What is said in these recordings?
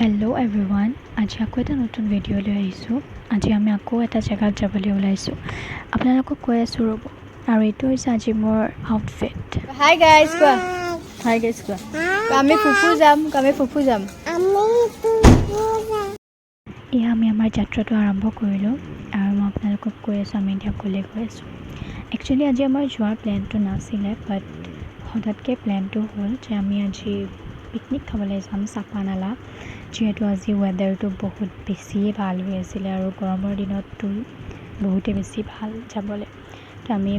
Hello' everyone, আজি আকৌ এটা নতুন ভিডিঅ' লৈ আহিছোঁ। আজি আমি আকৌ এটা জেগাত যাবলৈ ওলাইছোঁ। আপোনালোকক কৈ আছোঁ ৰ'ব। আৰু এইটো হৈছে আজি মোৰ আউটফিট। হাই গাইজ কোৱা। হাই গাইজ কোৱা। আমি ফুফু যাম। এয়া আমি আমাৰ যাত্ৰাটো আৰম্ভ কৰিলোঁ আৰু মই আপোনালোকক কৈ আছোঁ আমি এতিয়া ক'লৈ গৈ আছোঁ। একচুৱেলি আজি আমাৰ যোৱাৰ প্লেনটো নাছিলে, বাট হঠাৎকৈ প্লেনটো হ'ল যে আমি আজি পিকনিক খাবলৈ যাম চাপানালা। যিহেতু আজি ৱেডাৰটো বহুত বেছিয়ে ভাল হৈ আছিলে আৰু গৰমৰ দিনততো বহুতেই বেছি ভাল যাবলৈ। তো আমি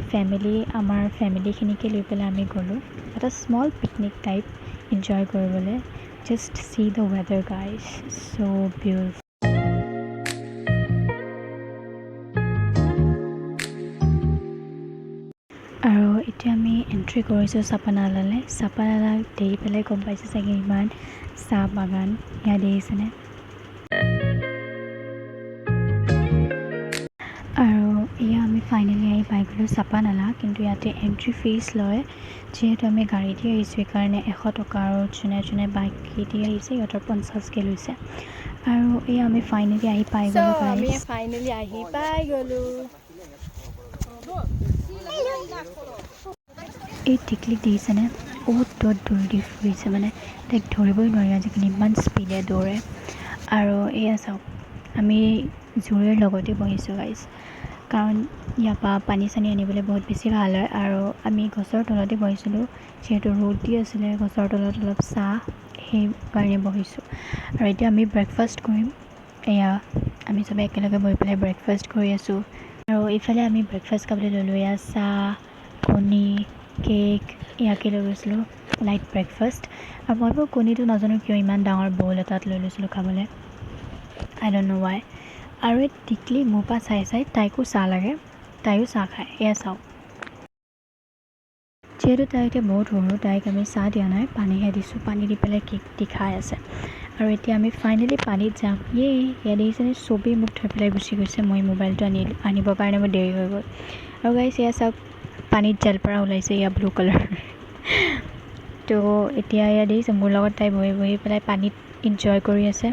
আমাৰ ফেমিলিখিনিকে লৈ পেলাই আমি গ'লোঁ এটা স্মল পিকনিক টাইপ এনজয় কৰিবলৈ। Just C the weather guys, so' beautiful. আৰু এতিয়া আমি এণ্ট্ৰি কৰিছোঁ চাপানালালৈ। চাপানালাক দেখি পেলাই গম পাইছোঁ চাগে ইমান চাহ বাগান ইয়াত দেখিছেনে। আৰু এয়া আমি ফাইনেলি আহি পাই গ'লোঁ চাপানালা। কিন্তু ইয়াতে এণ্ট্ৰি ফিজ লয়, যিহেতু আমি গাড়ী দি আহিছোঁ সেইকাৰণে 100 টকা, আৰু যোনে বাইক দি আহিছে সিহঁতৰ 50কৈ লৈছে। আৰু এয়া আমি ফাইনেলি আহি পাই গ'লোঁ গাইজ। এই টিকলিক দেখিছেনে, অ'ত ত'ত দৌৰি ফুৰিছে, মানে তাইক ধৰিবই নোৱাৰি আজিকালি ইমান স্পীডে দৌৰে। আৰু এয়া চাওক, আমি জুৰিৰ লগতে বহিছোঁ গাইজ, কাৰণ ইয়াৰ পৰা পানী চানী আনিবলৈ বহুত বেছি ভাল হয়। আৰু আমি গছৰ তলতে বহিছিলোঁ, যিহেতু ৰ'দ দি আছিলে গছৰ তলত অলপ চাহ, সেইকাৰণে বহিছোঁ। আৰু এতিয়া আমি ব্ৰেকফাষ্ট কৰিম। এয়া আমি চবে একেলগে বহি পেলাই ব্ৰেকফাষ্ট কৰি আছোঁ। আৰু ইফালে আমি ব্ৰেকফাষ্ট খাবলৈ ল'লোঁ এয়া চাহ, কণী, কেক ইয়াকে লৈ গৈছিলোঁ লাইট ব্ৰেকফাষ্ট। আৰু মই বাৰু কণীটো নাজানো কিয় ইমান ডাঙৰ বল এটাত লৈ লৈছিলোঁ খাবলৈ, আই ডণ্ট ন' ৱাই। আৰু এই টিকলি মোৰ পৰা চাই তাইকো চাহ লাগে, তাইও চাহ খায়। এয়া চাওক, যিহেতু তাই এতিয়া বহুত সৰু, তাইক আমি চাহ দিয়া নাই, পানীহে দিছোঁ। পানী দি পেলাই কেক দি খাই আছে। আৰু এতিয়া আমি ফাইনেলি পানীত যাম। ইয়াত দেখিছেনে, চবেই মোক থৈ পেলাই গুচি গৈছে। মই মোবাইলটো আনিবৰ কাৰণে মোৰ দেৰি হৈ গ'ল। আৰু গাইছ এয়া চাওক, পানীত জলপৰা ওলাইছে, এয়া ব্লু কালাৰ। তো এতিয়া এয়া দেখিছে মোৰ লগত তাই বহি পেলাই পানীত এনজয় কৰি আছে।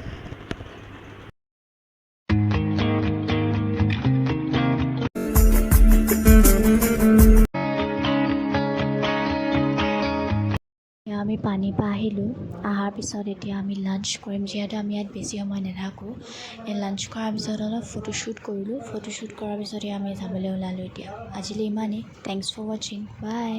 আমি পানীৰ পৰা আহিলোঁ। অহাৰ পিছত এতিয়া আমি লাঞ্চ কৰিম, যিহেতু আমি ইয়াত বেছি সময় নাথাকোঁ। এই লাঞ্চ কৰাৰ পিছত অলপ ফটোশ্বুট কৰিলোঁ। ফটোশ্বুট কৰাৰ পিছতে আমি যাবলৈ ওলালোঁ। এতিয়া আজিলৈ ইমানেই। থেংকছ ফৰ ৱাচিং, বাই।